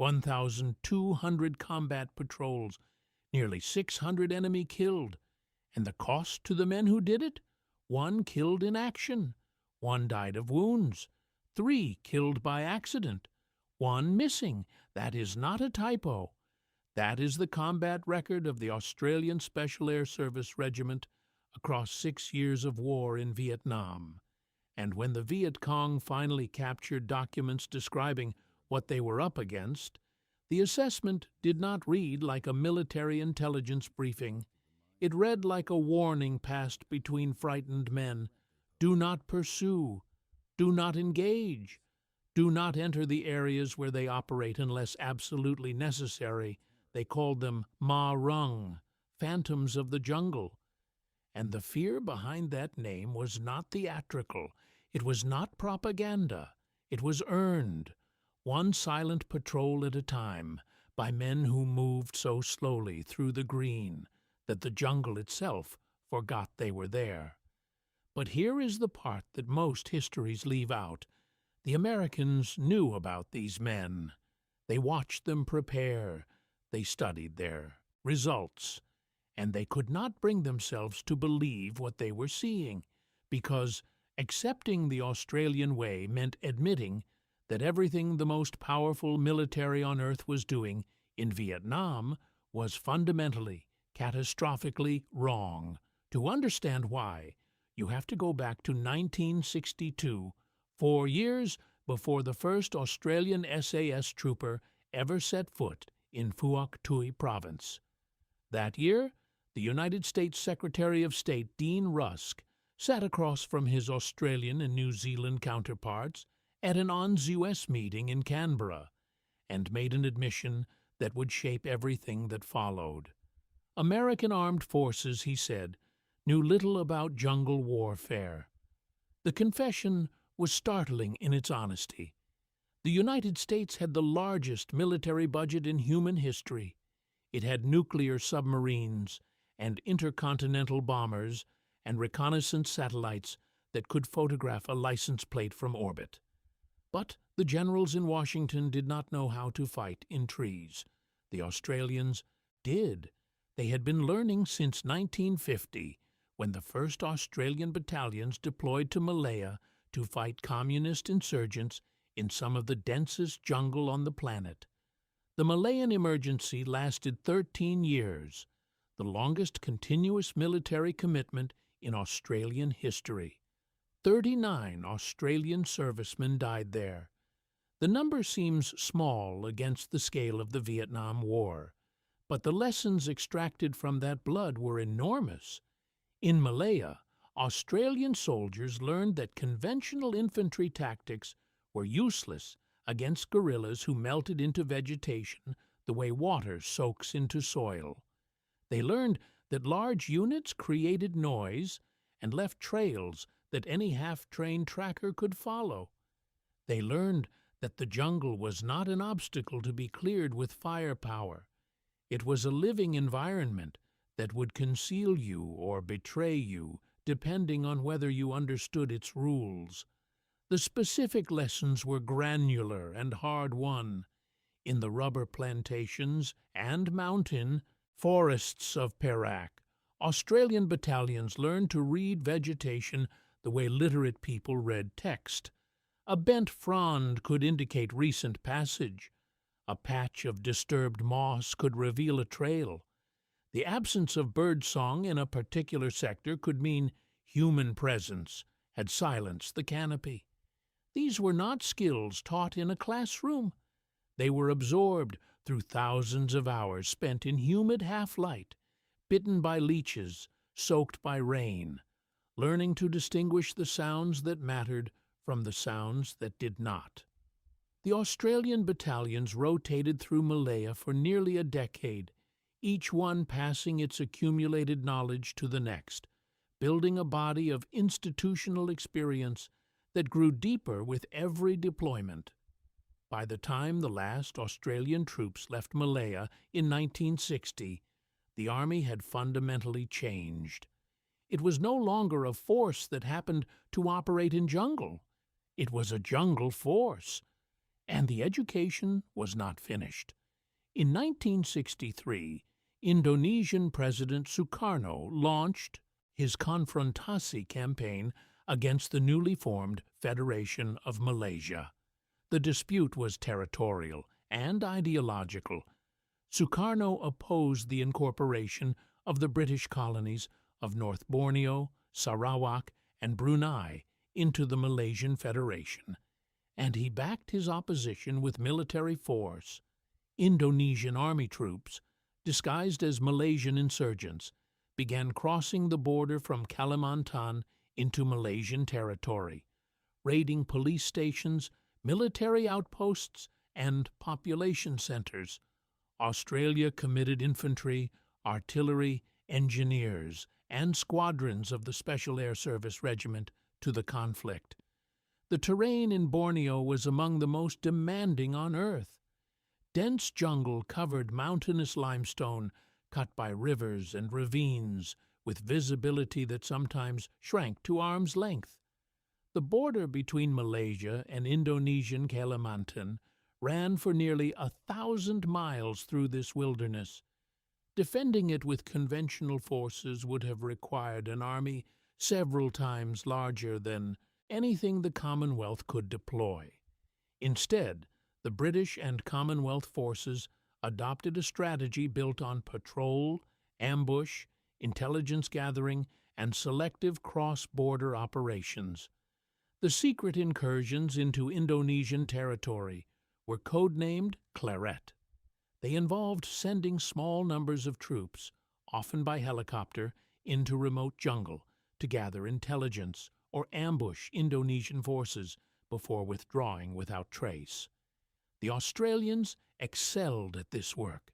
1,200 combat patrols, nearly 600 enemy killed. And the cost to the men who did it? 1 killed in action, 1 died of wounds, 3 killed by accident, 1 missing. That is not a typo. That is the combat record of the Australian Special Air Service Regiment across 6 years of war in Vietnam. And when the Viet Cong finally captured documents describing what they were up against, the assessment did not read like a military intelligence briefing. It read like a warning passed between frightened men. Do not pursue. Do not engage. Do not enter the areas where they operate unless absolutely necessary. They called them Ma Rung, phantoms of the jungle. And the fear behind that name was not theatrical. It was not propaganda. It was earned, 1 silent patrol at a time, by men who moved so slowly through the green that the jungle itself forgot they were there. But here is the part that most histories leave out. The Americans knew about these men. They watched them prepare. They studied their results. And they could not bring themselves to believe what they were seeing, because accepting the Australian way meant admitting that everything the most powerful military on earth was doing in Vietnam was fundamentally, catastrophically wrong. To understand why, you have to go back to 1962, 4 years before the first Australian SAS trooper ever set foot in Phuoc Tuy province. That year, the United States Secretary of State Dean Rusk sat across from his Australian and New Zealand counterparts at an ONS-US meeting in Canberra and made an admission that would shape everything that followed. American armed forces, he said, knew little about jungle warfare. The confession was startling in its honesty. The United States had the largest military budget in human history. It had nuclear submarines and intercontinental bombers and reconnaissance satellites that could photograph a license plate from orbit. But the generals in Washington did not know how to fight in trees. The Australians did. They had been learning since 1950, when the first Australian battalions deployed to Malaya to fight communist insurgents in some of the densest jungle on the planet. The Malayan emergency lasted 13 years, the longest continuous military commitment in Australian history. 39 Australian servicemen died there. The number seems small against the scale of the Vietnam War, but the lessons extracted from that blood were enormous. In Malaya, Australian soldiers learned that conventional infantry tactics were useless against guerrillas who melted into vegetation the way water soaks into soil. They learned that large units created noise and left trails that any half-trained tracker could follow. They learned that the jungle was not an obstacle to be cleared with firepower. It was a living environment that would conceal you or betray you, depending on whether you understood its rules. The specific lessons were granular and hard-won. In the rubber plantations and mountain forests of Perak, Australian battalions learned to read vegetation the way literate people read text. A bent frond could indicate recent passage. A patch of disturbed moss could reveal a trail. The absence of birdsong in a particular sector could mean human presence had silenced the canopy. These were not skills taught in a classroom. They were absorbed through thousands of hours spent in humid half-light, bitten by leeches, soaked by rain, learning to distinguish the sounds that mattered from the sounds that did not. The Australian battalions rotated through Malaya for nearly a decade, each one passing its accumulated knowledge to the next, building a body of institutional experience that grew deeper with every deployment. By the time the last Australian troops left Malaya in 1960, the Army had fundamentally changed. It was no longer a force that happened to operate in jungle. It was a jungle force. And the education was not finished. In 1963, Indonesian President Sukarno launched his Konfrontasi campaign against the newly formed Federation of Malaysia. The dispute was territorial and ideological. Sukarno opposed the incorporation of the British colonies of North Borneo, Sarawak, and Brunei into the Malaysian Federation, and he backed his opposition with military force. Indonesian army troops, disguised as Malaysian insurgents, began crossing the border from Kalimantan into Malaysian territory, raiding police stations, military outposts, and population centers. Australia committed infantry, artillery, engineers, and squadrons of the Special Air Service Regiment to the conflict. The terrain in Borneo was among the most demanding on Earth. Dense jungle covered mountainous limestone cut by rivers and ravines with visibility that sometimes shrank to arm's length. The border between Malaysia and Indonesian Kalimantan ran for nearly 1,000 miles through this wilderness. Defending it with conventional forces would have required an army several times larger than anything the Commonwealth could deploy. Instead, the British and Commonwealth forces adopted a strategy built on patrol, ambush, intelligence gathering, and selective cross-border operations. The secret incursions into Indonesian territory were codenamed Claret. They involved sending small numbers of troops, often by helicopter, into remote jungle to gather intelligence or ambush Indonesian forces before withdrawing without trace. The Australians excelled at this work.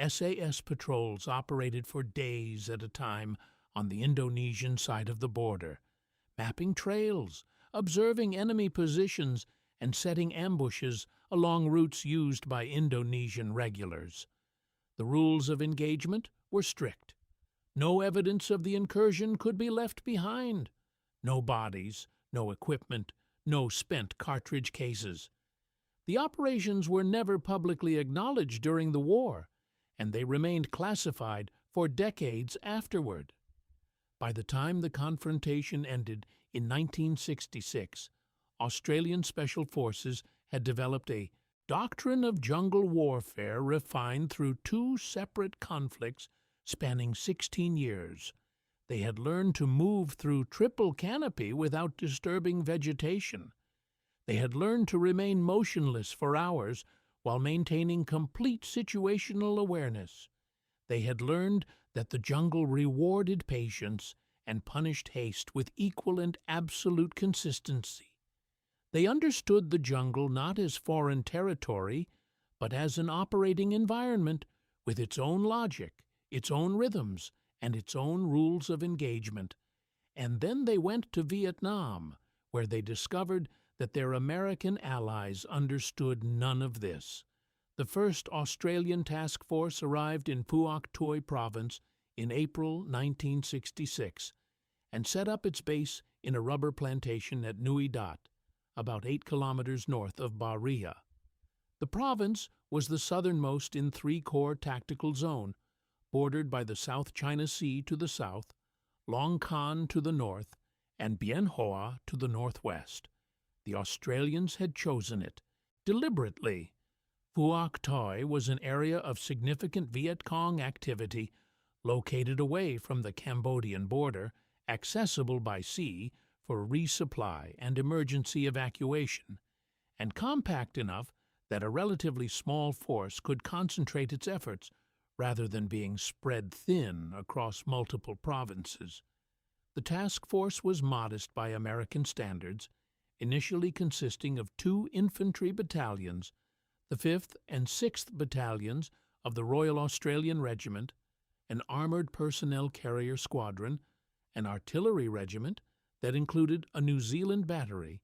SAS patrols operated for days at a time on the Indonesian side of the border, mapping trails, observing enemy positions, and setting ambushes along routes used by Indonesian regulars. The rules of engagement were strict. No evidence of the incursion could be left behind. No bodies, no equipment, no spent cartridge cases. The operations were never publicly acknowledged during the war, and they remained classified for decades afterward. By the time the confrontation ended in 1966, Australian Special Forces had developed a doctrine of jungle warfare refined through two separate conflicts spanning 16 years. They had learned to move through triple canopy without disturbing vegetation. They had learned to remain motionless for hours while maintaining complete situational awareness. They had learned that the jungle rewarded patience and punished haste with equal and absolute consistency. They understood the jungle not as foreign territory, but as an operating environment with its own logic, its own rhythms, and its own rules of engagement. And then they went to Vietnam, where they discovered that their American allies understood none of this. The first Australian task force arrived in Phuoc Toi Province in April 1966 and set up its base in a rubber plantation at Nui Dat, about 8 kilometers north of Bahria. The province was the southernmost in three-corps tactical zone, bordered by the South China Sea to the south, Long Khan to the north, and Bien Hoa to the northwest. The Australians had chosen it, deliberately. Phuoc Toi was an area of significant Viet Cong activity, located away from the Cambodian border, accessible by sea for resupply and emergency evacuation, and compact enough that a relatively small force could concentrate its efforts rather than being spread thin across multiple provinces. The task force was modest by American standards, initially consisting of 2 infantry battalions, the 5th and 6th Battalions of the Royal Australian Regiment, an armoured personnel carrier squadron, an artillery regiment that included a New Zealand battery,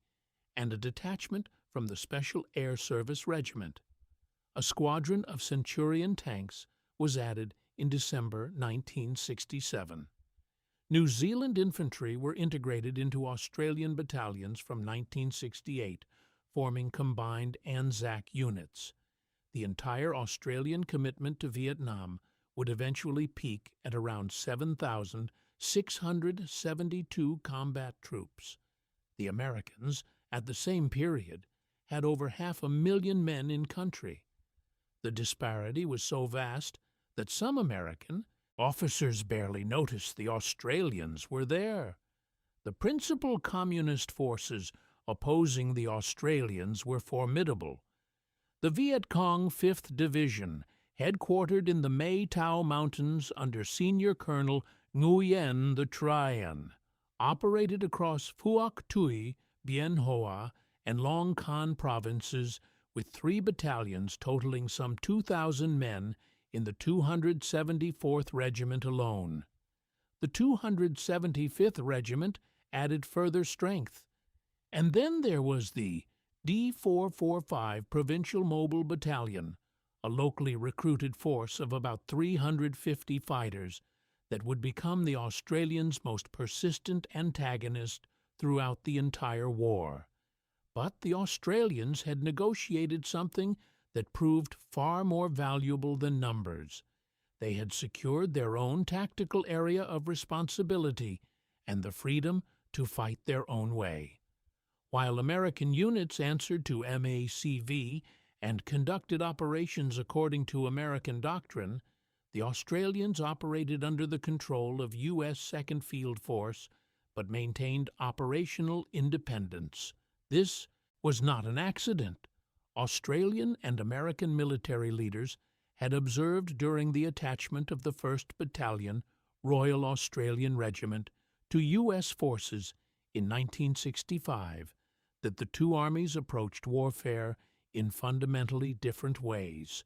and a detachment from the Special Air Service Regiment. A squadron of Centurion tanks was added in December 1967. New Zealand infantry were integrated into Australian battalions from 1968 forming combined ANZAC units. The entire Australian commitment to Vietnam would eventually peak at around 7,672 combat troops. The Americans, at the same period, had over 500,000 men in country. The disparity was so vast that some American officers barely noticed the Australians were there. The principal communist forces opposing the Australians were formidable. The Viet Cong 5th Division, headquartered in the Mae Tao Mountains under Senior Colonel Nguyen the Traian, operated across Phuoc Tuy, Bien Hoa, and Long Can provinces with 3 battalions totaling some 2,000 men in the 274th Regiment alone. The 275th Regiment added further strength. And then there was the D445 Provincial Mobile Battalion, a locally recruited force of about 350 fighters that would become the Australians' most persistent antagonist throughout the entire war. But the Australians had negotiated something that proved far more valuable than numbers. They had secured their own tactical area of responsibility and the freedom to fight their own way. While American units answered to MACV and conducted operations according to American doctrine, the Australians operated under the control of U.S. Second Field Force but maintained operational independence. This was not an accident. Australian and American military leaders had observed during the attachment of the 1st Battalion, Royal Australian Regiment, to U.S. forces in 1965 that the two armies approached warfare in fundamentally different ways.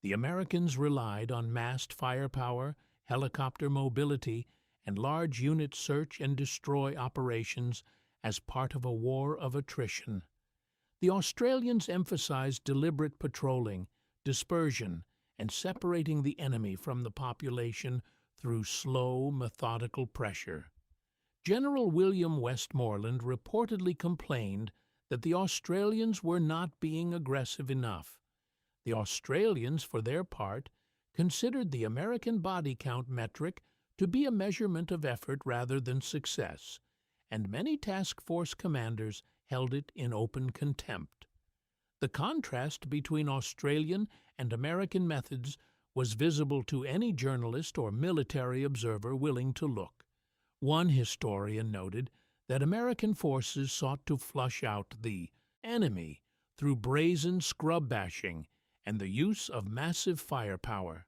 The Americans relied on massed firepower, helicopter mobility, and large unit search and destroy operations as part of a war of attrition. The Australians emphasized deliberate patrolling, dispersion, and separating the enemy from the population through slow, methodical pressure. General William Westmoreland reportedly complained that the Australians were not being aggressive enough. The Australians, for their part, considered the American body count metric to be a measurement of effort rather than success, and many task force commanders held it in open contempt. The contrast between Australian and American methods was visible to any journalist or military observer willing to look. One historian noted that American forces sought to flush out the enemy through brazen scrub bashing and the use of massive firepower.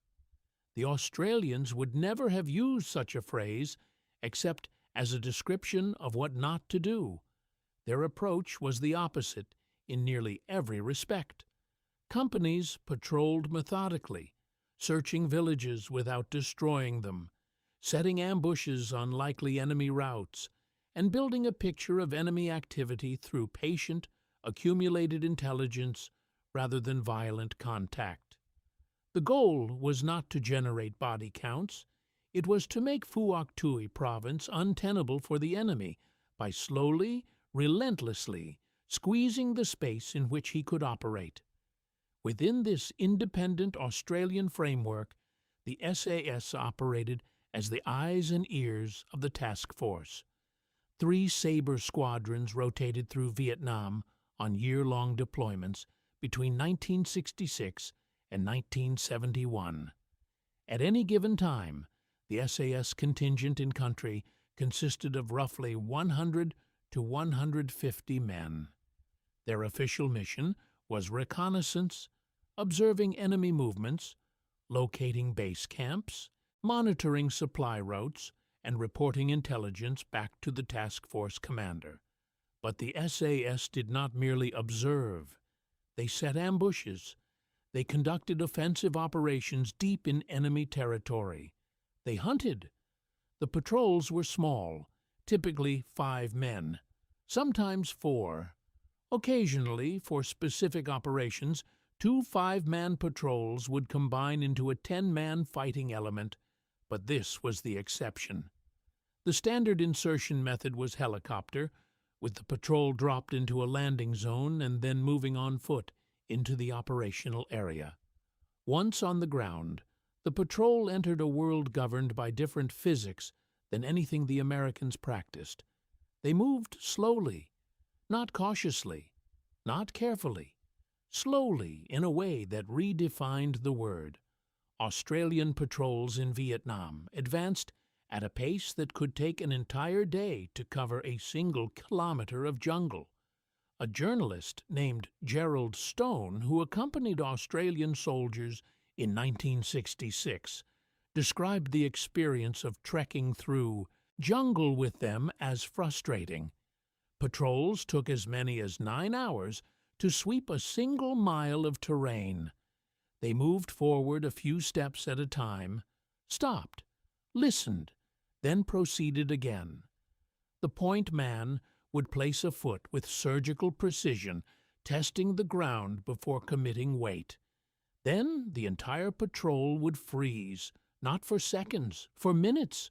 The Australians would never have used such a phrase except as a description of what not to do. Their approach was the opposite in nearly every respect. Companies patrolled methodically, searching villages without destroying them, setting ambushes on likely enemy routes, and building a picture of enemy activity through patient, accumulated intelligence rather than violent contact. The goal was not to generate body counts. It was to make Phuoc Tuy province untenable for the enemy by slowly, relentlessly squeezing the space in which he could operate. Within this independent Australian framework, the SAS operated as the eyes and ears of the task force. 3 Sabre squadrons rotated through Vietnam on year-long deployments between 1966 and 1971. At any given time, the SAS contingent in country consisted of roughly 100 to 150 men. Their official mission was reconnaissance, observing enemy movements, locating base camps, monitoring supply routes, and reporting intelligence back to the task force commander. But the SAS did not merely observe. They set ambushes. They conducted offensive operations deep in enemy territory. They hunted. The patrols were small, typically 5 men, sometimes 4. Occasionally, for specific operations, 2 5-man patrols would combine into a 10-man fighting element, but this was the exception. The standard insertion method was helicopter, with the patrol dropped into a landing zone and then moving on foot into the operational area. Once on the ground, the patrol entered a world governed by different physics than anything the Americans practiced. They moved slowly, not cautiously, not carefully, slowly in a way that redefined the word. Australian patrols in Vietnam advanced at a pace that could take an entire day to cover a single kilometer of jungle. A journalist named Gerald Stone, who accompanied Australian soldiers in 1966, described the experience of trekking through jungle with them as frustrating. Patrols took as many as 9 hours to sweep a single mile of terrain. They moved forward a few steps at a time, stopped, listened, then proceeded again. The point man would place a foot with surgical precision, testing the ground before committing weight. Then the entire patrol would freeze, not for seconds, for minutes.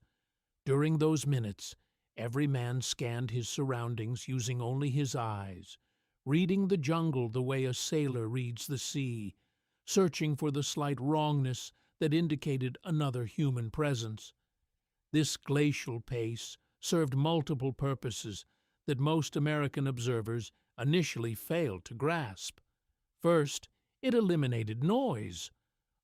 During those minutes, every man scanned his surroundings using only his eyes, reading the jungle the way a sailor reads the sea, searching for the slight wrongness that indicated another human presence. This glacial pace served multiple purposes that most American observers initially failed to grasp. First, it eliminated noise.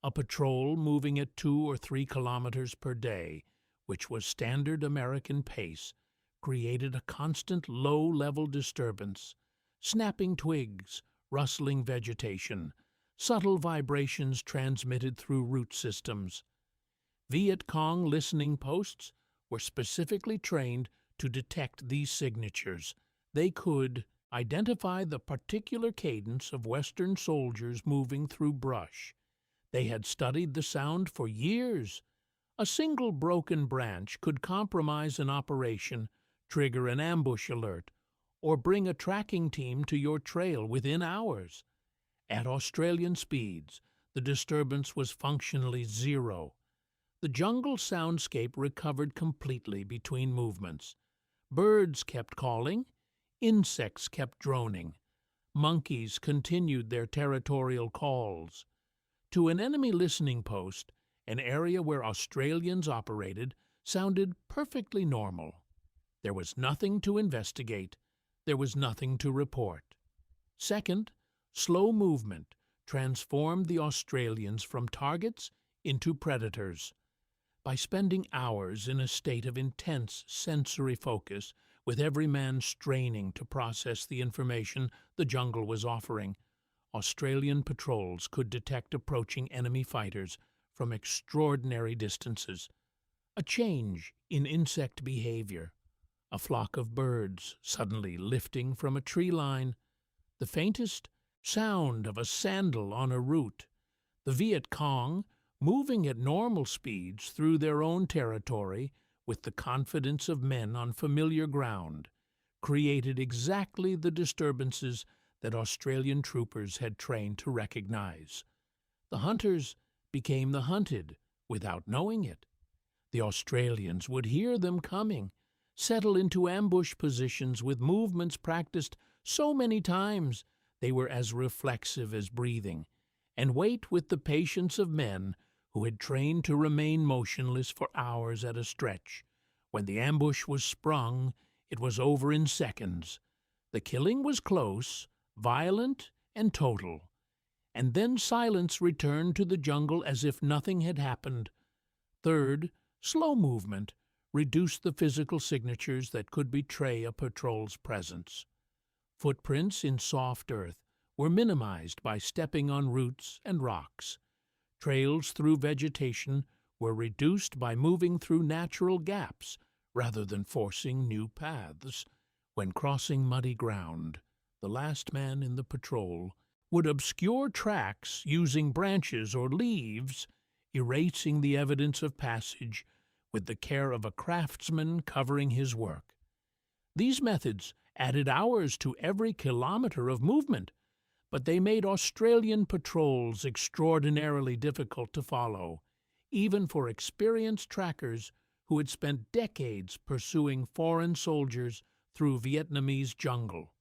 A patrol moving at 2 or 3 kilometers per day, which was standard American pace, created a constant low-level disturbance, snapping twigs, rustling vegetation, subtle vibrations transmitted through root systems. Viet Cong listening posts were specifically trained to detect these signatures. They could identify the particular cadence of Western soldiers moving through brush. They had studied the sound for years. A single broken branch could compromise an operation, trigger an ambush alert, or bring a tracking team to your trail within hours. At Australian speeds, the disturbance was functionally zero. The jungle soundscape recovered completely between movements. Birds kept calling, insects kept droning, monkeys continued their territorial calls. To an enemy listening post, an area where Australians operated sounded perfectly normal. There was nothing to investigate. There was nothing to report. Second, slow movement transformed the Australians from targets into predators. By spending hours in a state of intense sensory focus, with every man straining to process the information the jungle was offering, Australian patrols could detect approaching enemy fighters from extraordinary distances. A change in insect behavior, a flock of birds suddenly lifting from a tree line, the faintest sound of a sandal on a root, the Viet Cong moving at normal speeds through their own territory with the confidence of men on familiar ground, created exactly the disturbances that Australian troopers had trained to recognize. The hunters became the hunted without knowing it. The Australians would hear them coming, settle into ambush positions with movements practiced so many times they were as reflexive as breathing, and wait with the patience of men who had trained to remain motionless for hours at a stretch. When the ambush was sprung, it was over in seconds. The killing was close, violent, and total. And then silence returned to the jungle as if nothing had happened. Third, slow movement reduced the physical signatures that could betray a patrol's presence. Footprints in soft earth were minimized by stepping on roots and rocks. Trails through vegetation were reduced by moving through natural gaps rather than forcing new paths. When crossing muddy ground, the last man in the patrol would obscure tracks using branches or leaves, erasing the evidence of passage with the care of a craftsman covering his work. These methods added hours to every kilometer of movement, but they made Australian patrols extraordinarily difficult to follow, even for experienced trackers who had spent decades pursuing foreign soldiers through Vietnamese jungle.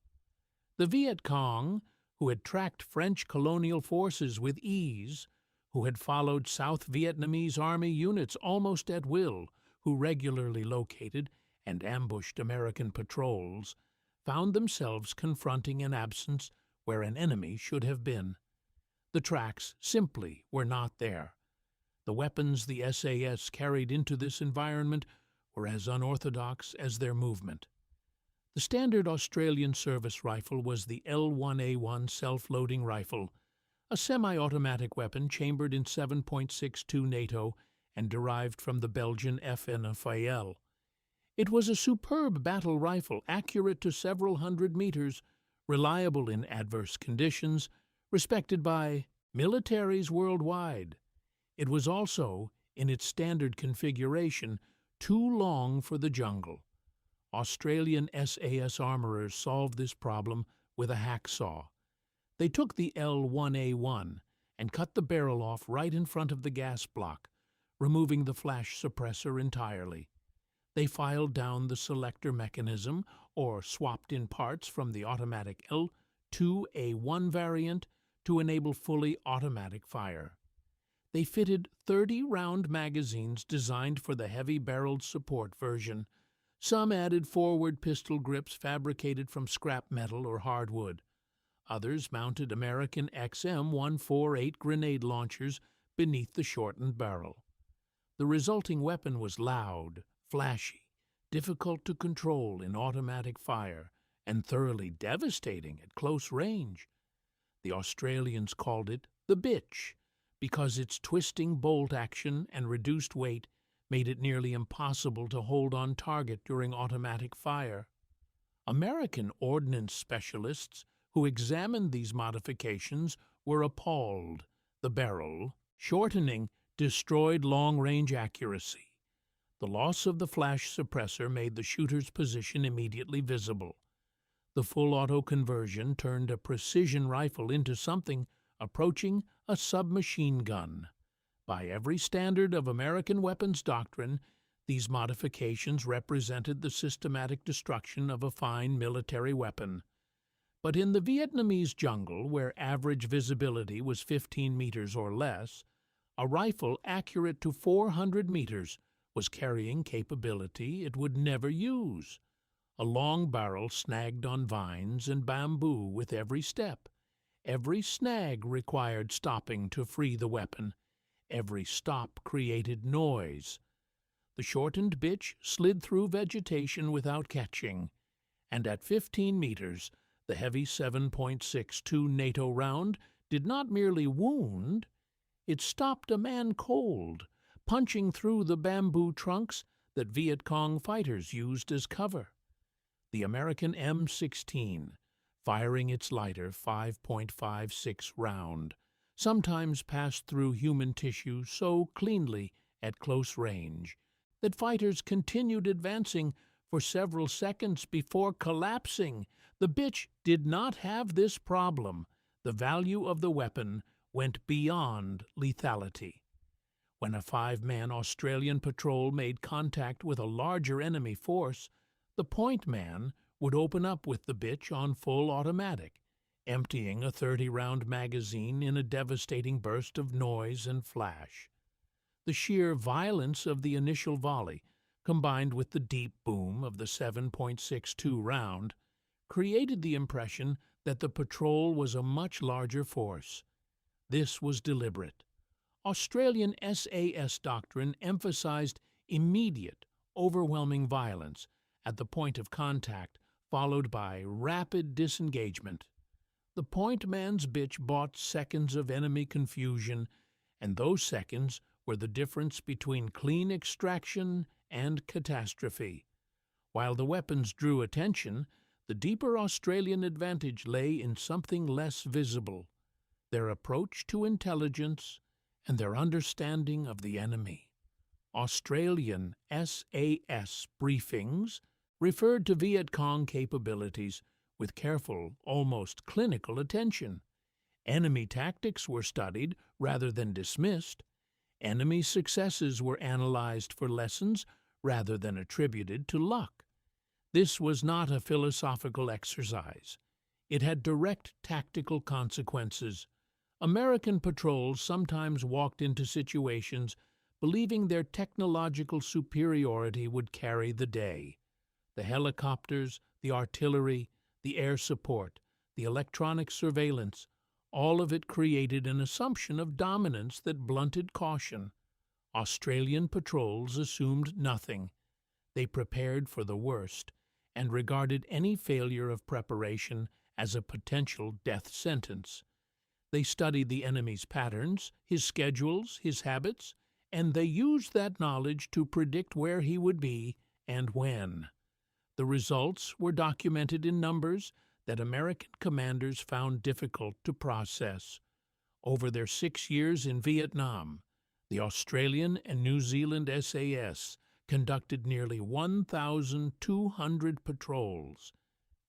The Viet Cong, who had tracked French colonial forces with ease, who had followed South Vietnamese army units almost at will, who regularly located and ambushed American patrols, found themselves confronting an absence where an enemy should have been. The tracks simply were not there. The weapons the SAS carried into this environment were as unorthodox as their movement. The standard Australian service rifle was the L1A1 self-loading rifle, a semi-automatic weapon chambered in 7.62 NATO and derived from the Belgian FNFAL. It was a superb battle rifle, accurate to several hundred meters, reliable in adverse conditions, respected by militaries worldwide. It was also, in its standard configuration, too long for the jungle. Australian SAS armorers solved this problem with a hacksaw. They took the L1A1 and cut the barrel off right in front of the gas block, removing the flash suppressor entirely. They filed down the selector mechanism, or swapped in parts from the automatic L2A1 variant to enable fully automatic fire. They fitted 30-round magazines designed for the heavy-barreled support version. Some added forward pistol grips fabricated from scrap metal or hardwood. Others mounted American XM148 grenade launchers beneath the shortened barrel. The resulting weapon was loud, flashy, difficult to control in automatic fire, and thoroughly devastating at close range. The Australians called it the bitch, because its twisting bolt action and reduced weight made it nearly impossible to hold on target during automatic fire. American ordnance specialists who examined these modifications were appalled. The barrel, shortening, destroyed long-range accuracy. The loss of the flash suppressor made the shooter's position immediately visible. The full-auto conversion turned a precision rifle into something approaching a submachine gun. By every standard of American weapons doctrine, these modifications represented the systematic destruction of a fine military weapon. But in the Vietnamese jungle, where average visibility was 15 meters or less, a rifle accurate to 400 meters was carrying capability it would never use. A long barrel snagged on vines and bamboo with every step. Every snag required stopping to free the weapon. Every stop created noise. The shortened bitch slid through vegetation without catching, and at 15 meters, the heavy 7.62 NATO round did not merely wound, it stopped a man cold, punching through the bamboo trunks that Viet Cong fighters used as cover. The American M16, firing its lighter 5.56 round, sometimes passed through human tissue so cleanly at close range that fighters continued advancing for several seconds before collapsing. The bitch did not have this problem. The value of the weapon went beyond lethality. When a 5-man Australian patrol made contact with a larger enemy force, the point man would open up with the bitch on full automatic, emptying a 30-round magazine in a devastating burst of noise and flash. The sheer violence of the initial volley, combined with the deep boom of the 7.62 round, created the impression that the patrol was a much larger force. This was deliberate. Australian SAS doctrine emphasized immediate, overwhelming violence at the point of contact, followed by rapid disengagement. The point man's bitch bought seconds of enemy confusion, and those seconds were the difference between clean extraction and catastrophe. While the weapons drew attention, the deeper Australian advantage lay in something less visible: their approach to intelligence and their understanding of the enemy. Australian SAS briefings referred to Viet Cong capabilities with careful, almost clinical attention. Enemy tactics were studied rather than dismissed. Enemy successes were analyzed for lessons rather than attributed to luck. This was not a philosophical exercise. It had direct tactical consequences. American patrols sometimes walked into situations believing their technological superiority would carry the day. The helicopters, the artillery, the air support, the electronic surveillance, all of it created an assumption of dominance that blunted caution. Australian patrols assumed nothing. They prepared for the worst and regarded any failure of preparation as a potential death sentence. They studied the enemy's patterns, his schedules, his habits, and they used that knowledge to predict where he would be and when. The results were documented in numbers that American commanders found difficult to process. Over their 6 years in Vietnam, the Australian and New Zealand SAS conducted nearly 1,200 patrols.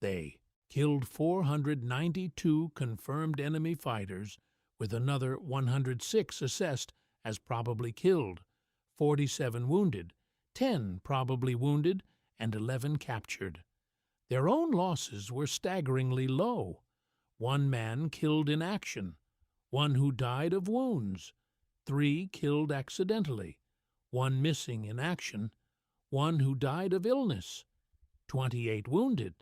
They killed 492 confirmed enemy fighters, with another 106 assessed as probably killed, 47 wounded, 10 probably wounded, and 11 captured. Their own losses were staggeringly low. 1 man killed in action, 1 who died of wounds, 3 killed accidentally, 1 missing in action, 1 who died of illness, 28 wounded.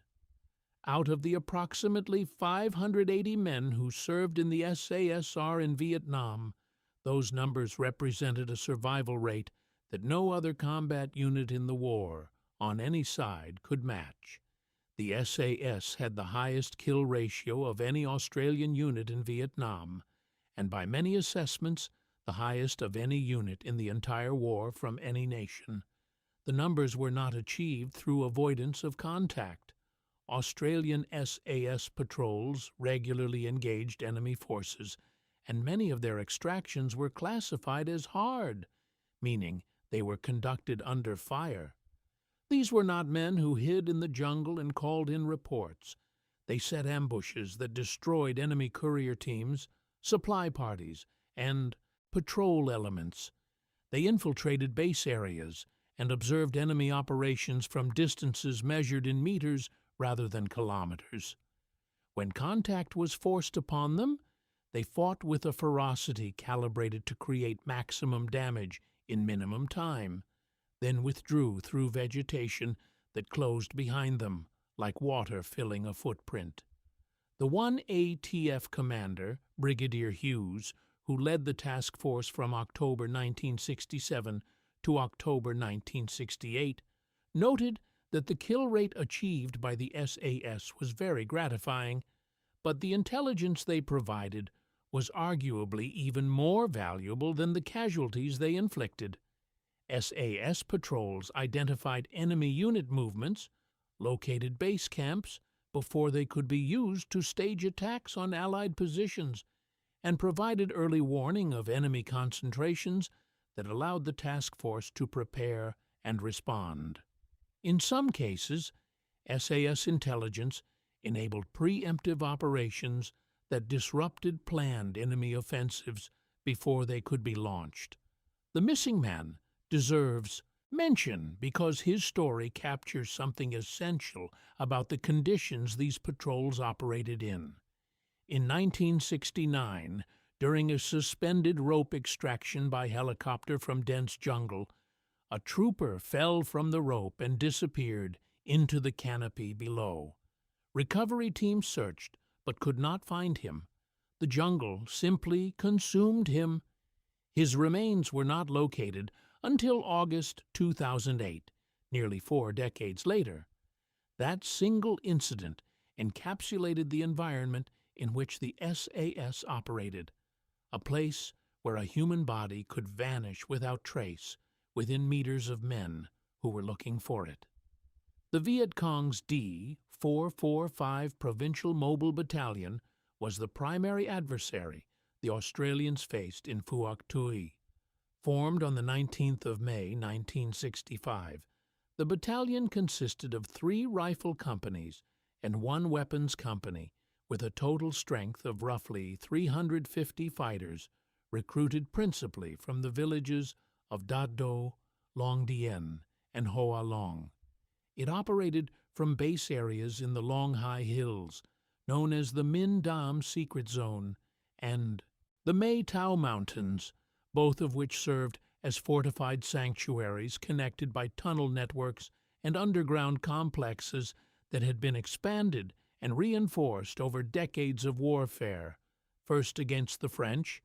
Out of the approximately 580 men who served in the SASR in Vietnam, those numbers represented a survival rate that no other combat unit in the war, on any side, could match. The SAS had the highest kill ratio of any Australian unit in Vietnam, and by many assessments, the highest of any unit in the entire war from any nation. The numbers were not achieved through avoidance of contact. Australian SAS patrols regularly engaged enemy forces, and many of their extractions were classified as hard, meaning they were conducted under fire. These were not men who hid in the jungle and called in reports. They set ambushes that destroyed enemy courier teams, supply parties, and patrol elements. They infiltrated base areas and observed enemy operations from distances measured in meters rather than kilometers. When contact was forced upon them, they fought with a ferocity calibrated to create maximum damage in minimum time, then withdrew through vegetation that closed behind them, like water filling a footprint. The 1 ATF commander, Brigadier Hughes, who led the task force from October 1967 to October 1968, noted that the kill rate achieved by the SAS was very gratifying, but the intelligence they provided was arguably even more valuable than the casualties they inflicted. SAS patrols identified enemy unit movements, located base camps before they could be used to stage attacks on Allied positions, and provided early warning of enemy concentrations that allowed the task force to prepare and respond. In some cases, SAS intelligence enabled preemptive operations that disrupted planned enemy offensives before they could be launched. The missing man deserves mention because his story captures something essential about the conditions these patrols operated in. In 1969, during a suspended rope extraction by helicopter from dense jungle, a trooper fell from the rope and disappeared into the canopy below. Recovery teams searched, but could not find him. The jungle simply consumed him. His remains were not located until August 2008, nearly 4 decades later. That single incident encapsulated the environment in which the SAS operated, a place where a human body could vanish without trace within meters of men who were looking for it. The Viet Cong's D-445 Provincial Mobile Battalion was the primary adversary the Australians faced in Phuoc Tuy. Formed on the 19th of May, 1965, the battalion consisted of 3 rifle companies and 1 weapons company, with a total strength of roughly 350 fighters, recruited principally from the villages of Dat Do, Long Dien, and Hoa Long. It operated from base areas in the long high hills, known as the Min Dam Secret Zone, and the Mae Tao Mountains, both of which served as fortified sanctuaries connected by tunnel networks and underground complexes that had been expanded and reinforced over decades of warfare, first against the French,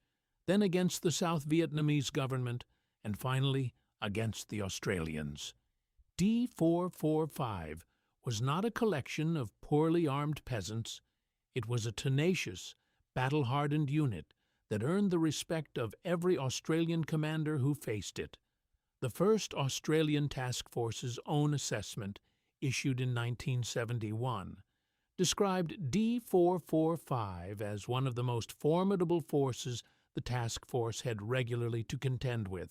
then against the South Vietnamese government, and finally against the Australians. D445 was not a collection of poorly armed peasants. It was a tenacious, battle-hardened unit that earned the respect of every Australian commander who faced it. The first Australian Task Force's own assessment, issued in 1971, described D445 as one of the most formidable forces the task force had regularly to contend with,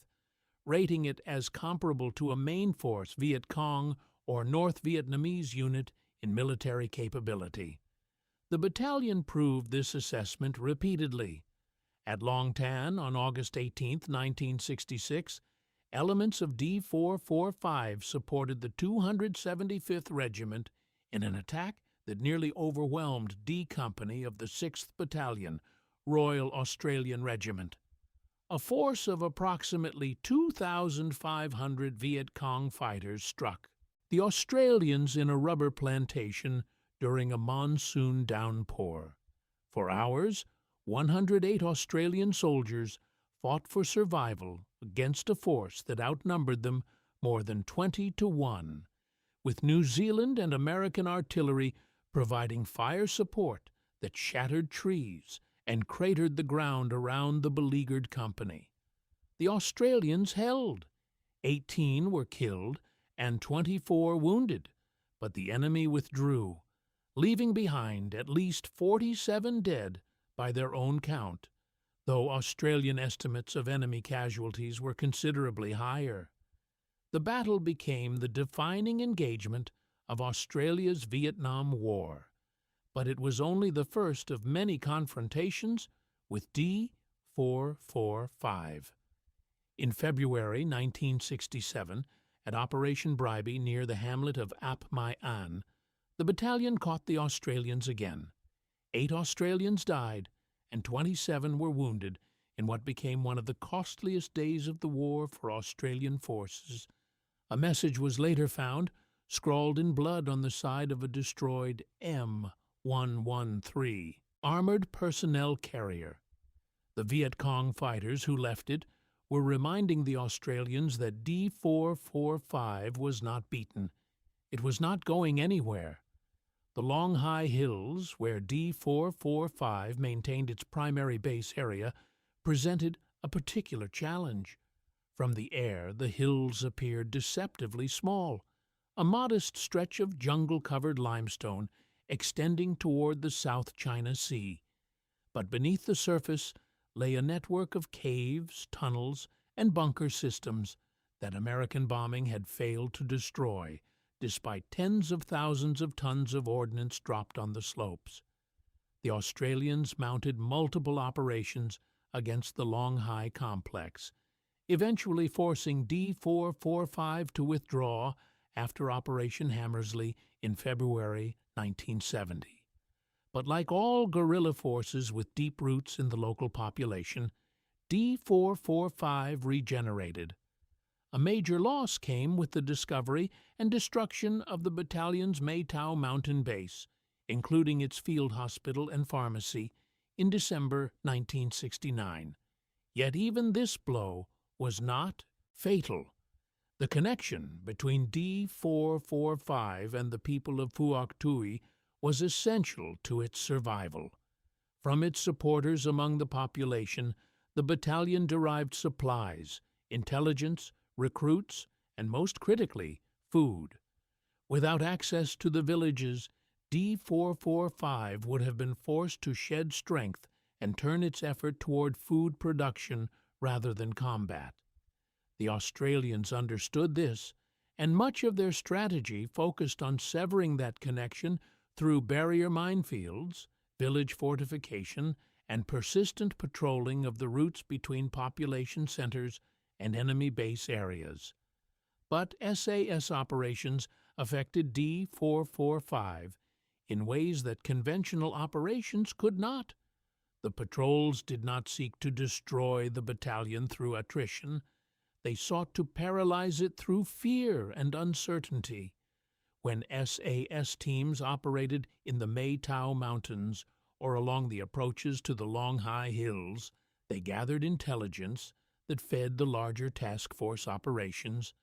rating it as comparable to a main force Viet Cong or North Vietnamese unit in military capability. The battalion proved this assessment repeatedly. At Long Tan on August 18, 1966, elements of D445 supported the 275th Regiment in an attack that nearly overwhelmed D Company of the 6th Battalion, Royal Australian Regiment. A force of approximately 2,500 Viet Cong fighters struck the Australians in a rubber plantation during a monsoon downpour. For hours, 108 Australian soldiers fought for survival against a force that outnumbered them more than 20-1, with New Zealand and American artillery providing fire support that shattered trees and cratered the ground around the beleaguered company. The Australians held. 18 were killed and 24 wounded, but the enemy withdrew, leaving behind at least 47 dead by their own count, though Australian estimates of enemy casualties were considerably higher. The battle became the defining engagement of Australia's Vietnam War, but it was only the first of many confrontations with D445. In February 1967, at Operation Bribey near the hamlet of Ap Mai An, the battalion caught the Australians again. 8 Australians died and 27 were wounded in what became one of the costliest days of the war for Australian forces. A message was later found, scrawled in blood on the side of a destroyed M113 armored personnel carrier. The Viet Cong fighters who left it were reminding the Australians that D445 was not beaten. It was not going anywhere. The long high hills, where D445 maintained its primary base area, presented a particular challenge. From the air, the hills appeared deceptively small, a modest stretch of jungle-covered limestone extending toward the South China Sea. But beneath the surface lay a network of caves, tunnels, and bunker systems that American bombing had failed to destroy, despite tens of thousands of tons of ordnance dropped on the slopes. The Australians mounted multiple operations against the Long Hai complex, eventually forcing D445 to withdraw after Operation Hammersley in February 1970. But like all guerrilla forces with deep roots in the local population, D445 regenerated. A major loss came with the discovery and destruction of the battalion's Mae Tao mountain base, including its field hospital and pharmacy, in December 1969. Yet even this blow was not fatal. The connection between D445 and the people of Phuoc Tuy was essential to its survival. From its supporters among the population, the battalion derived supplies, intelligence, recruits, and most critically, food. Without access to the villages, D445 would have been forced to shed strength and turn its effort toward food production rather than combat. The Australians understood this, and much of their strategy focused on severing that connection through barrier minefields, village fortification, and persistent patrolling of the routes between population centers and enemy base areas. But SAS operations affected D-445 in ways that conventional operations could not. The patrols did not seek to destroy the battalion through attrition. They sought to paralyze it through fear and uncertainty. When SAS teams operated in the Maytao Mountains or along the approaches to the long high hills, they gathered intelligence that fed the larger task force operations.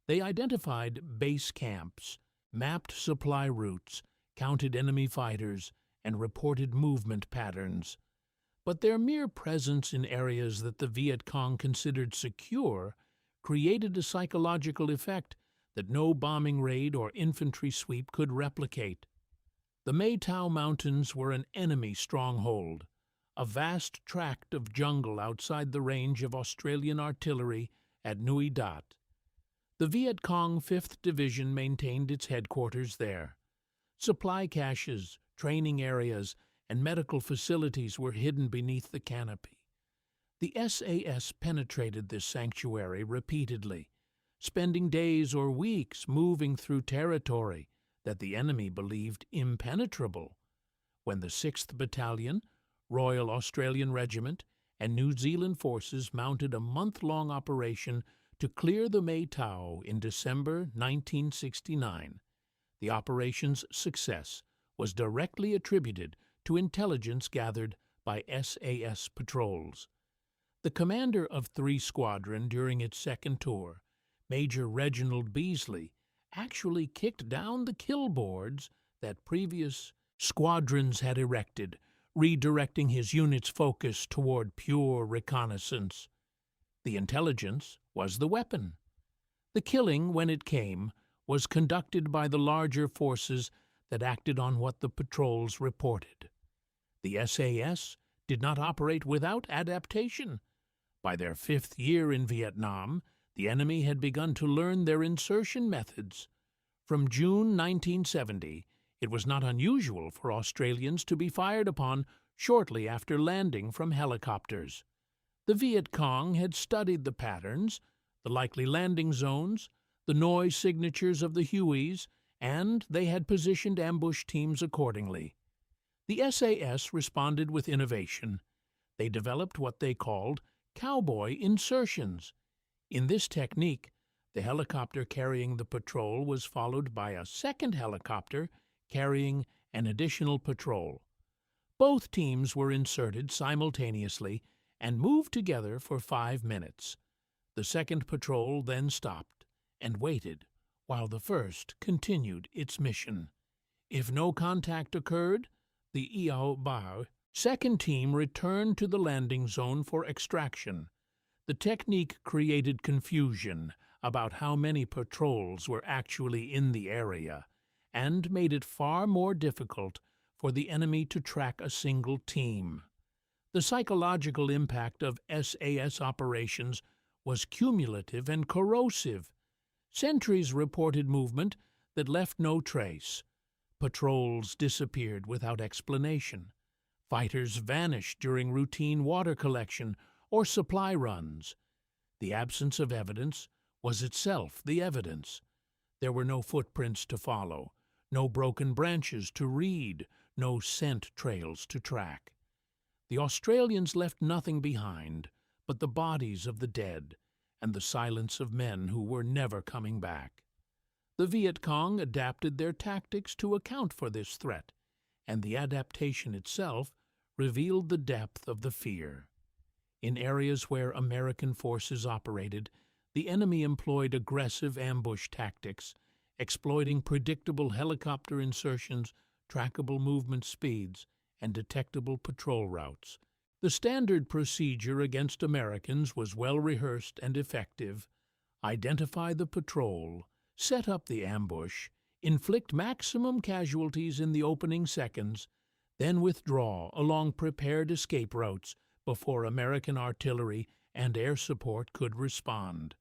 They identified base camps, mapped supply routes, counted enemy fighters, and reported movement patterns. But their mere presence in areas that the Viet Cong considered secure created a psychological effect that no bombing raid or infantry sweep could replicate. The Maytao Mountains were an enemy stronghold, a vast tract of jungle outside the range of Australian artillery at Nui Dat. The Viet Cong 5th Division maintained its headquarters there. Supply caches, training areas, and medical facilities were hidden beneath the canopy. The SAS penetrated this sanctuary repeatedly, spending days or weeks moving through territory that the enemy believed impenetrable. When the 6th Battalion, Royal Australian Regiment, and New Zealand forces mounted a month-long operation to clear the Maytao in December 1969, the operation's success was directly attributed to intelligence gathered by SAS patrols. The commander of 3 Squadron during its second tour, Major Reginald Beasley, actually kicked down the kill boards that previous squadrons had erected, redirecting his unit's focus toward pure reconnaissance. The intelligence was the weapon. The killing, when it came, was conducted by the larger forces that acted on what the patrols reported. The SAS did not operate without adaptation. By their 5th year in Vietnam, the enemy had begun to learn their insertion methods. From June 1970, it was not unusual for Australians to be fired upon shortly after landing from helicopters. The Viet Cong had studied the patterns, the likely landing zones, the noise signatures of the Hueys, and they had positioned ambush teams accordingly. The SAS responded with innovation. They developed what they called cowboy insertions. In this technique, the helicopter carrying the patrol was followed by a second helicopter carrying an additional patrol. Both teams were inserted simultaneously and moved together for 5 minutes. The second patrol then stopped and waited while the first continued its mission. If no contact occurred, the Iao Bao second team returned to the landing zone for extraction. The technique created confusion about how many patrols were actually in the area and made it far more difficult for the enemy to track a single team. The psychological impact of SAS operations was cumulative and corrosive. Sentries reported movement that left no trace. Patrols disappeared without explanation. Fighters vanished during routine water collection or supply runs. The absence of evidence was itself the evidence. There were no footprints to follow, no broken branches to read, no scent trails to track. The Australians left nothing behind but the bodies of the dead and the silence of men who were never coming back. The Viet Cong adapted their tactics to account for this threat, and the adaptation itself revealed the depth of the fear. In areas where American forces operated, the enemy employed aggressive ambush tactics, exploiting predictable helicopter insertions, trackable movement speeds, and detectable patrol routes. The standard procedure against Americans was well rehearsed and effective. Identify the patrol, set up the ambush, inflict maximum casualties in the opening seconds, then withdraw along prepared escape routes before American artillery and air support could respond.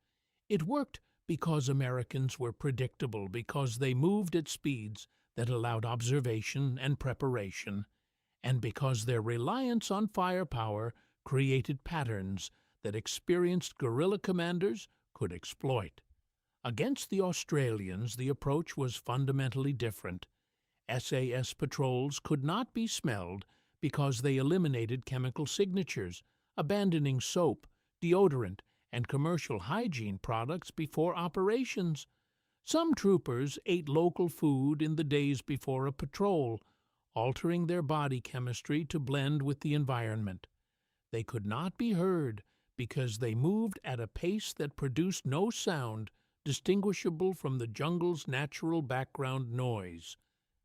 It worked because Americans were predictable, because they moved at speeds that allowed observation and preparation, and because their reliance on firepower created patterns that experienced guerrilla commanders could exploit. Against the Australians, the approach was fundamentally different. SAS patrols could not be smelled because they eliminated chemical signatures, abandoning soap, deodorant, and commercial hygiene products before operations. Some troopers ate local food in the days before a patrol, altering their body chemistry to blend with the environment. They could not be heard because they moved at a pace that produced no sound distinguishable from the jungle's natural background noise.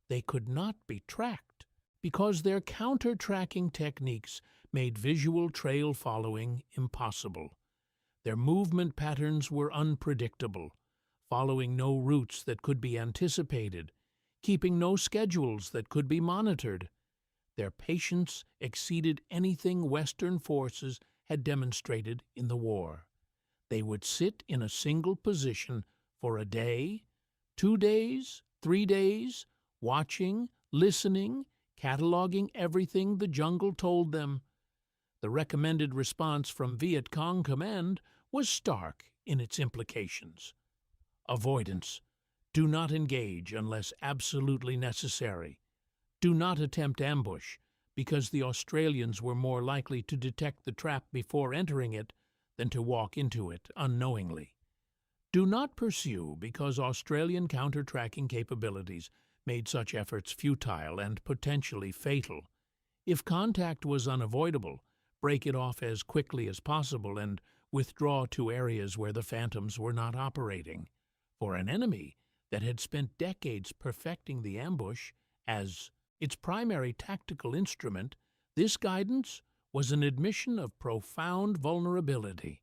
They could not be tracked because their counter-tracking techniques made visual trail following impossible. Their movement patterns were unpredictable, following no routes that could be anticipated, keeping no schedules that could be monitored. Their patience exceeded anything Western forces had demonstrated in the war. They would sit in a single position for a day, 2 days, 3 days, watching, listening, cataloging everything the jungle told them. The recommended response from Viet Cong Command was stark in its implications. Avoidance. Do not engage unless absolutely necessary. Do not attempt ambush, because the Australians were more likely to detect the trap before entering it than to walk into it unknowingly. Do not pursue, because Australian counter-tracking capabilities made such efforts futile and potentially fatal. If contact was unavoidable, break it off as quickly as possible and withdraw to areas where the Phantoms were not operating. For an enemy that had spent decades perfecting the ambush as its primary tactical instrument, this guidance was an admission of profound vulnerability.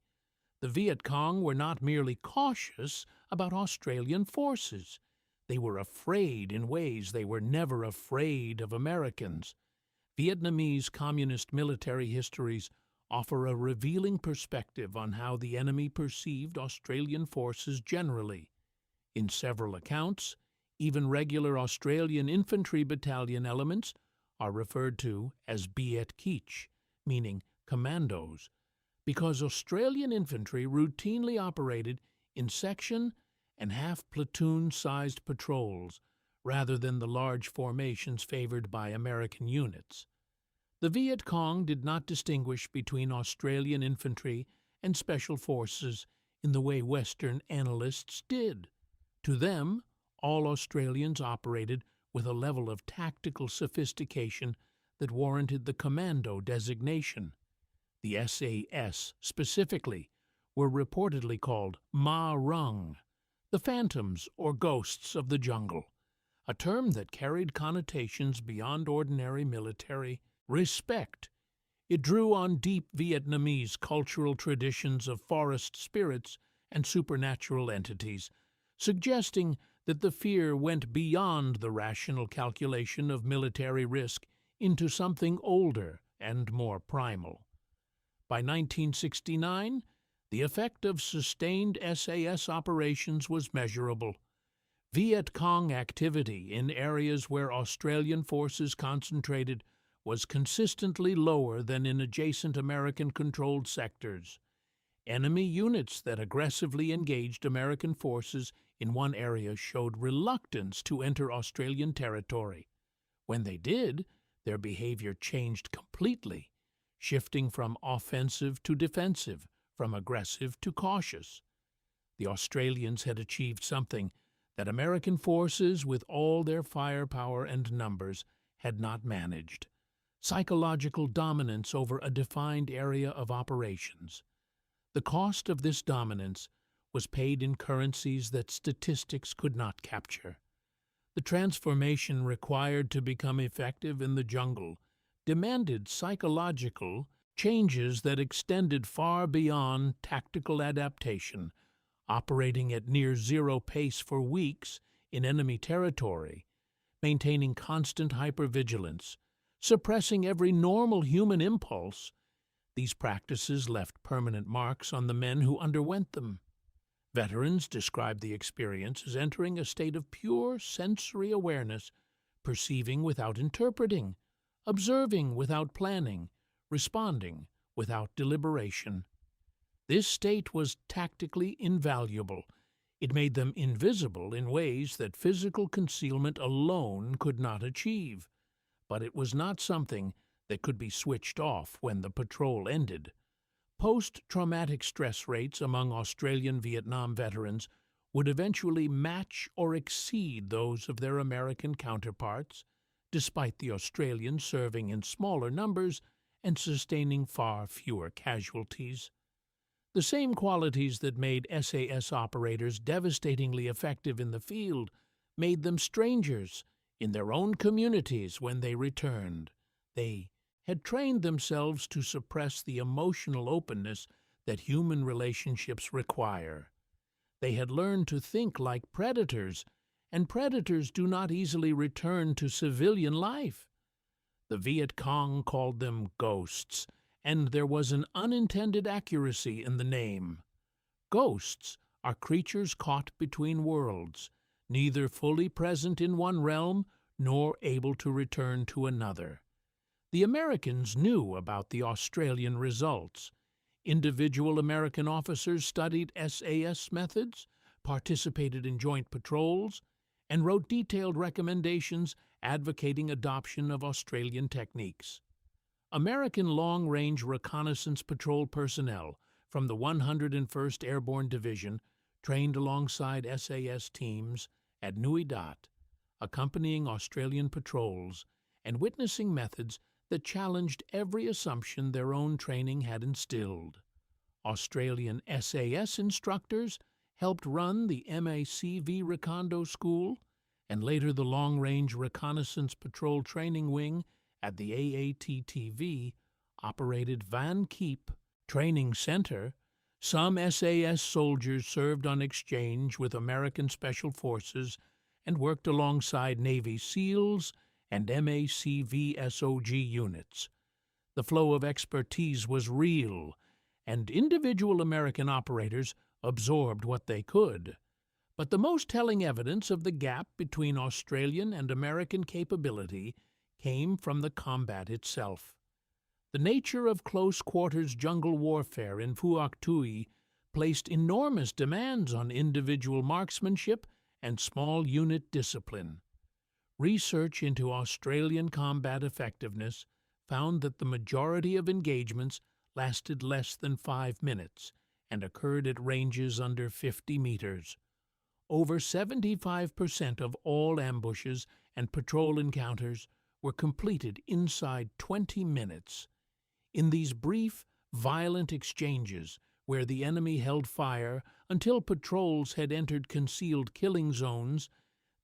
The Viet Cong were not merely cautious about Australian forces. They were afraid in ways they were never afraid of Americans. Vietnamese communist military histories offer a revealing perspective on how the enemy perceived Australian forces generally. In several accounts, even regular Australian infantry battalion elements are referred to as Biet Keech, meaning commandos, because Australian infantry routinely operated in section and half-platoon-sized patrols rather than the large formations favored by American units. The Viet Cong did not distinguish between Australian infantry and special forces in the way Western analysts did. To them, all Australians operated with a level of tactical sophistication that warranted the commando designation. The SAS, specifically, were reportedly called Ma Rung, the phantoms or ghosts of the jungle, a term that carried connotations beyond ordinary military respect. It drew on deep Vietnamese cultural traditions of forest spirits and supernatural entities, suggesting that the fear went beyond the rational calculation of military risk into something older and more primal. By 1969, the effect of sustained SAS operations was measurable. Viet Cong activity in areas where Australian forces concentrated was consistently lower than in adjacent American-controlled sectors. Enemy units that aggressively engaged American forces in one area showed reluctance to enter Australian territory. When they did, their behavior changed completely, shifting from offensive to defensive, from aggressive to cautious. The Australians had achieved something that American forces, with all their firepower and numbers, had not managed: psychological dominance over a defined area of operations. The cost of this dominance was paid in currencies that statistics could not capture. The transformation required to become effective in the jungle demanded psychological changes that extended far beyond tactical adaptation, operating at near zero pace for weeks in enemy territory, maintaining constant hypervigilance, suppressing every normal human impulse. These practices left permanent marks on the men who underwent them. Veterans describe the experience as entering a state of pure sensory awareness, perceiving without interpreting, observing without planning, responding without deliberation. This state was tactically invaluable. It made them invisible in ways that physical concealment alone could not achieve, but it was not something that could be switched off when the patrol ended. Post-traumatic stress rates among Australian Vietnam veterans would eventually match or exceed those of their American counterparts, despite the Australians serving in smaller numbers and sustaining far fewer casualties. The same qualities that made SAS operators devastatingly effective in the field made them strangers in their own communities when they returned. They had trained themselves to suppress the emotional openness that human relationships require. They had learned to think like predators, and predators do not easily return to civilian life. The Viet Cong called them ghosts, and there was an unintended accuracy in the name. Ghosts are creatures caught between worlds, neither fully present in one realm nor able to return to another. The Americans knew about the Australian results. Individual American officers studied SAS methods, participated in joint patrols, and wrote detailed recommendations advocating adoption of Australian techniques. American long-range reconnaissance patrol personnel from the 101st Airborne Division trained alongside SAS teams at Nui Dat, accompanying Australian patrols and witnessing methods that challenged every assumption their own training had instilled. Australian SAS instructors helped run the MACV Recondo School and later the Long Range Reconnaissance Patrol Training Wing at the AATTV operated Van Keep Training Center. Some SAS soldiers served on exchange with American Special Forces and worked alongside Navy SEALs and MACV SOG units. The flow of expertise was real, and individual American operators absorbed what they could. But the most telling evidence of the gap between Australian and American capability came from the combat itself. The nature of close-quarters jungle warfare in Phuoc Tuy placed enormous demands on individual marksmanship and small unit discipline. Research into Australian combat effectiveness found that the majority of engagements lasted less than 5 minutes and occurred at ranges under 50 meters. Over 75% of all ambushes and patrol encounters were completed inside 20 minutes. In these brief, violent exchanges, where the enemy held fire until patrols had entered concealed killing zones,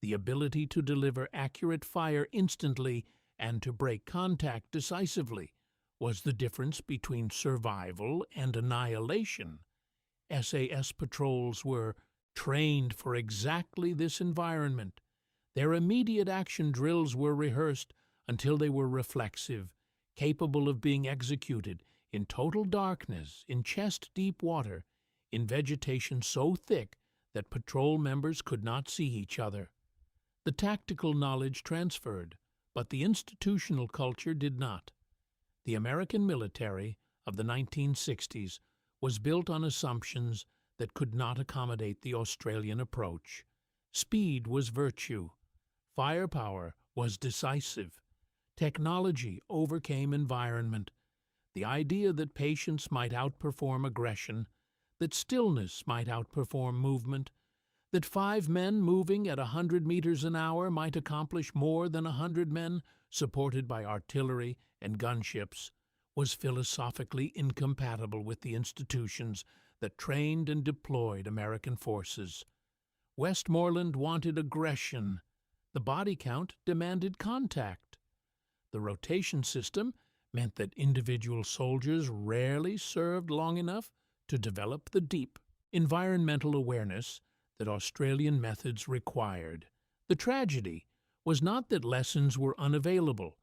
the ability to deliver accurate fire instantly and to break contact decisively was the difference between survival and annihilation. SAS patrols were trained for exactly this environment. Their immediate action drills were rehearsed until they were reflexive, capable of being executed in total darkness, in chest-deep water, in vegetation so thick that patrol members could not see each other. The tactical knowledge transferred, but the institutional culture did not. The American military of the 1960s was built on assumptions that could not accommodate the Australian approach. Speed was virtue. Firepower was decisive. Technology overcame environment. The idea that patience might outperform aggression, that stillness might outperform movement, that 5 men moving at 100 meters an hour might accomplish more than 100 men supported by artillery and gunships, was philosophically incompatible with the institutions that trained and deployed American forces. Westmoreland wanted aggression. The body count demanded contact. The rotation system meant that individual soldiers rarely served long enough to develop the deep environmental awareness that Australian methods required. The tragedy was not that lessons were unavailable.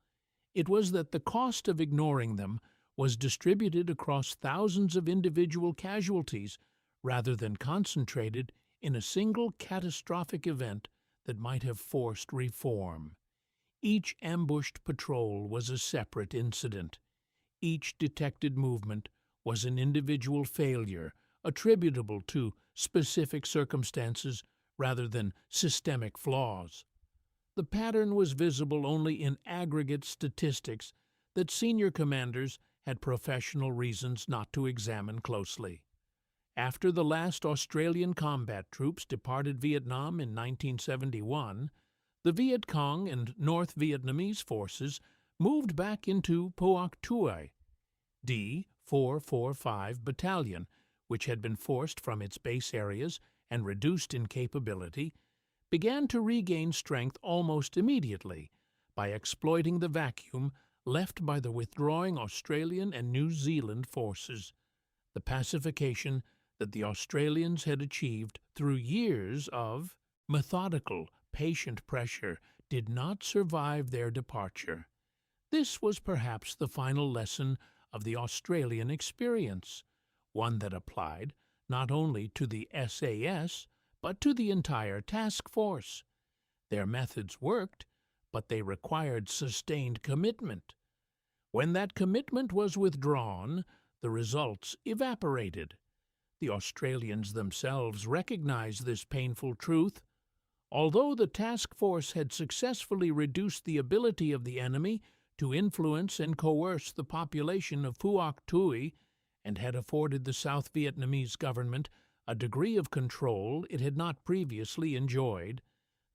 It was that the cost of ignoring them was distributed across thousands of individual casualties rather than concentrated in a single catastrophic event that might have forced reform. Each ambushed patrol was a separate incident. Each detected movement was an individual failure attributable to specific circumstances rather than systemic flaws. The pattern was visible only in aggregate statistics that senior commanders had professional reasons not to examine closely. After the last Australian combat troops departed Vietnam in 1971, the Viet Cong and North Vietnamese forces moved back into Phuoc Tuy. D-445 Battalion, which had been forced from its base areas and reduced in capability, began to regain strength almost immediately by exploiting the vacuum left by the withdrawing Australian and New Zealand forces. The pacification that the Australians had achieved through years of methodical, patient pressure did not survive their departure. This was perhaps the final lesson of the Australian experience, one that applied not only to the SAS, but to the entire task force. Their methods worked, but they required sustained commitment. When that commitment was withdrawn, the results evaporated. The Australians themselves recognized this painful truth. Although the task force had successfully reduced the ability of the enemy to influence and coerce the population of Phuoc Tuy and had afforded the South Vietnamese government a degree of control it had not previously enjoyed,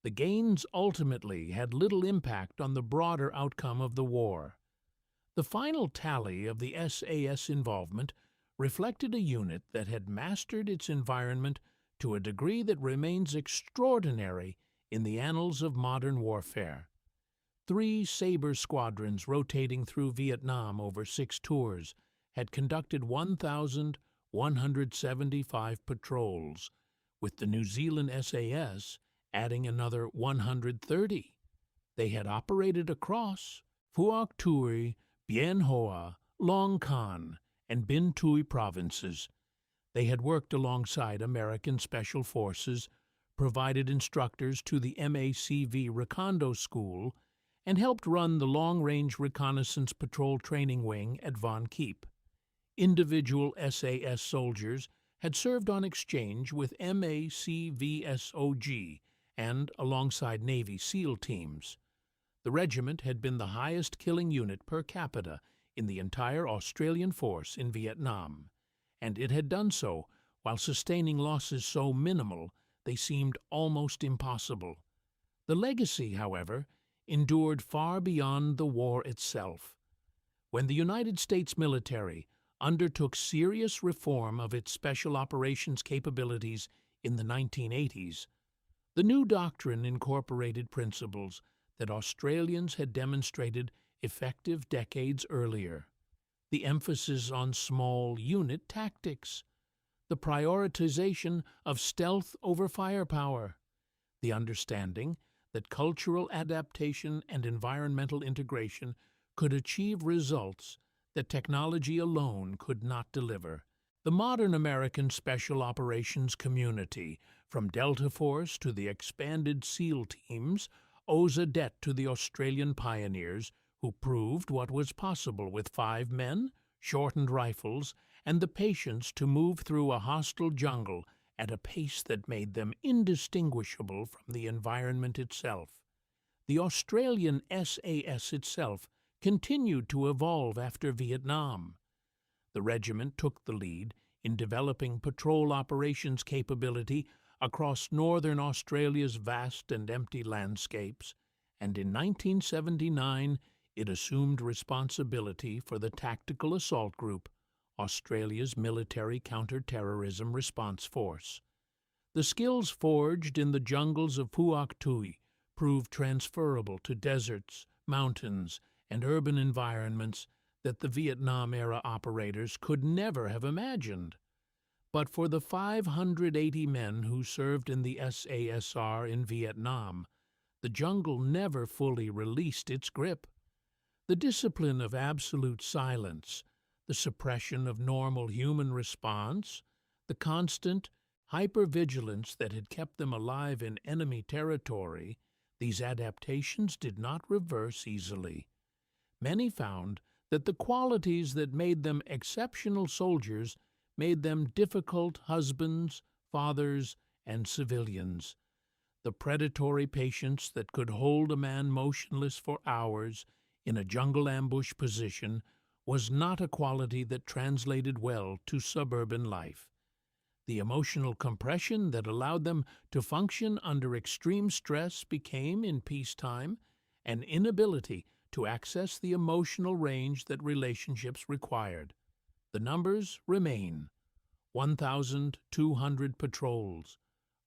the gains ultimately had little impact on the broader outcome of the war. The final tally of the SAS involvement reflected a unit that had mastered its environment to a degree that remains extraordinary in the annals of modern warfare. 3 Sabre squadrons rotating through Vietnam over 6 tours had conducted 1,175 patrols, with the New Zealand SAS adding another 130. They had operated across Phuoc Tuy, Bien Hoa, Long Can, and Binh Tuy provinces. They had worked alongside American Special Forces, provided instructors to the MACV Recondo School, and helped run the Long-Range Reconnaissance Patrol Training Wing at Von Keep. Individual SAS soldiers had served on exchange with MACVSOG and alongside Navy SEAL teams. The regiment had been the highest killing unit per capita in the entire Australian force in Vietnam, and it had done so while sustaining losses so minimal they seemed almost impossible. The legacy, however, endured far beyond the war itself. When the United States military undertook serious reform of its special operations capabilities in the 1980s, the new doctrine incorporated principles that Australians had demonstrated effective decades earlier: the emphasis on small unit tactics, the prioritization of stealth over firepower, the understanding that cultural adaptation and environmental integration could achieve results that technology alone could not deliver. The modern American Special Operations community, from Delta Force to the expanded SEAL teams, owes a debt to the Australian pioneers who proved what was possible with 5 men, shortened rifles, and the patience to move through a hostile jungle at a pace that made them indistinguishable from the environment itself. The Australian SAS itself continued to evolve after Vietnam. The regiment took the lead in developing patrol operations capability across northern Australia's vast and empty landscapes, and in 1979 it assumed responsibility for the Tactical Assault Group, Australia's military counter-terrorism response force. The skills forged in the jungles of Phuoc Tuy proved transferable to deserts, mountains, and urban environments that the Vietnam-era operators could never have imagined. But for the 580 men who served in the SASR in Vietnam, the jungle never fully released its grip. The discipline of absolute silence, the suppression of normal human response, the constant hypervigilance that had kept them alive in enemy territory, these adaptations did not reverse easily. Many found that the qualities that made them exceptional soldiers made them difficult husbands, fathers, and civilians. The predatory patience that could hold a man motionless for hours in a jungle ambush position was not a quality that translated well to suburban life. The emotional compression that allowed them to function under extreme stress became, in peacetime, an inability to access the emotional range that relationships required. The numbers remain: 1,200 patrols,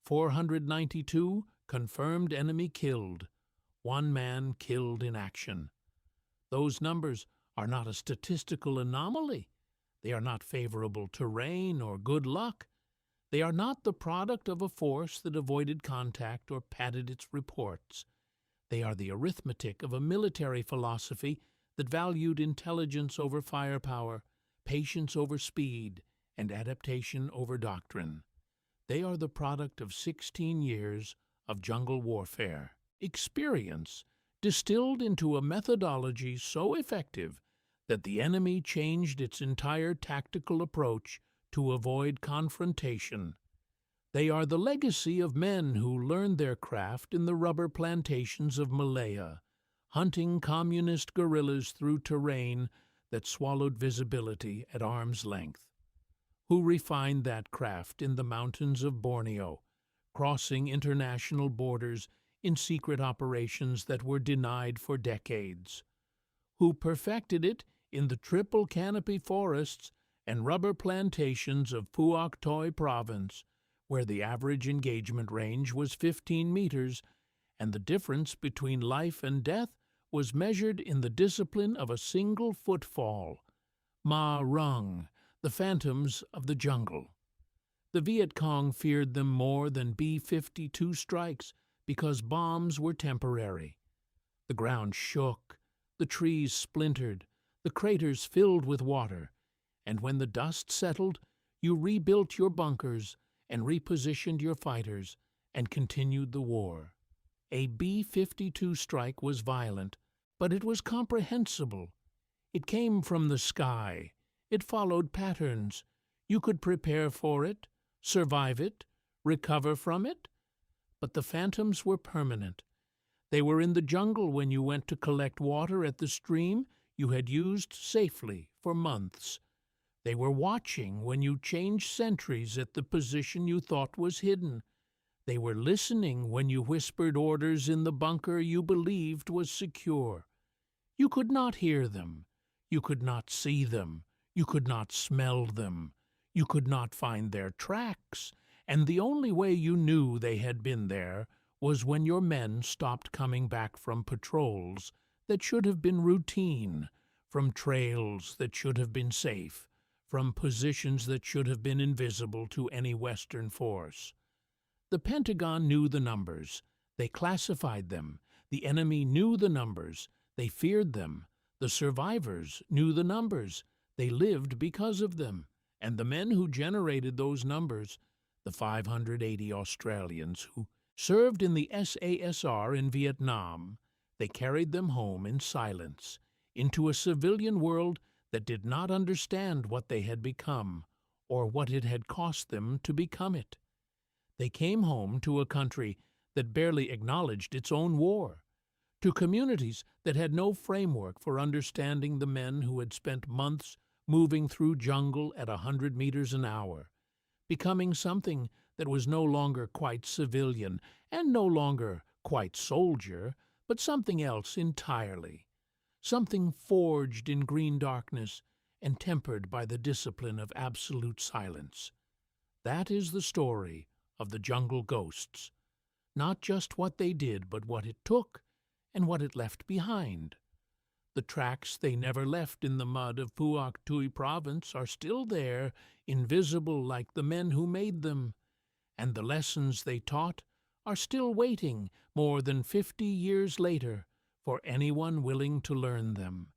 492 confirmed enemy killed, 1 man killed in action. Those numbers are not a statistical anomaly. They are not favorable terrain or good luck. They are not the product of a force that avoided contact or padded its reports. They are the arithmetic of a military philosophy that valued intelligence over firepower, patience over speed, and adaptation over doctrine. They are the product of 16 years of jungle warfare, experience distilled into a methodology so effective that the enemy changed its entire tactical approach to avoid confrontation. They are the legacy of men who learned their craft in the rubber plantations of Malaya, hunting communist guerrillas through terrain that swallowed visibility at arm's length, who refined that craft in the mountains of Borneo, crossing international borders in secret operations that were denied for decades, who perfected it in the triple canopy forests and rubber plantations of Phuoc Toi Province, where the average engagement range was 15 meters, and the difference between life and death was measured in the discipline of a single footfall. Rung, the phantoms of the jungle. The Viet Cong feared them more than B-52 strikes because bombs were temporary. The ground shook, the trees splintered, the craters filled with water, and when the dust settled, you rebuilt your bunkers and repositioned your fighters and continued the war. A B-52 strike was violent, but it was comprehensible. It came from the sky. It followed patterns. You could prepare for it, survive it, recover from it. But the phantoms were permanent. They were in the jungle when you went to collect water at the stream you had used safely for months. They were watching when you changed sentries at the position you thought was hidden. They were listening when you whispered orders in the bunker you believed was secure. You could not hear them. You could not see them. You could not smell them. You could not find their tracks. And the only way you knew they had been there was when your men stopped coming back from patrols that should have been routine, from trails that should have been safe, from positions that should have been invisible to any Western force. The Pentagon knew the numbers. They classified them. The enemy knew the numbers. They feared them. The survivors knew the numbers. They lived because of them. And the men who generated those numbers, the 580 Australians who served in the SASR in Vietnam, they carried them home in silence into a civilian world that did not understand what they had become or what it had cost them to become it. They came home to a country that barely acknowledged its own war, to communities that had no framework for understanding the men who had spent months moving through jungle at 100 meters an hour, becoming something that was no longer quite civilian and no longer quite soldier, but something else entirely, something forged in green darkness and tempered by the discipline of absolute silence. That is the story of the jungle ghosts, not just what they did, but what it took and what it left behind. The tracks they never left in the mud of Phuoc Toi Province are still there, invisible like the men who made them, and the lessons they taught are still waiting more than 50 years later for anyone willing to learn them.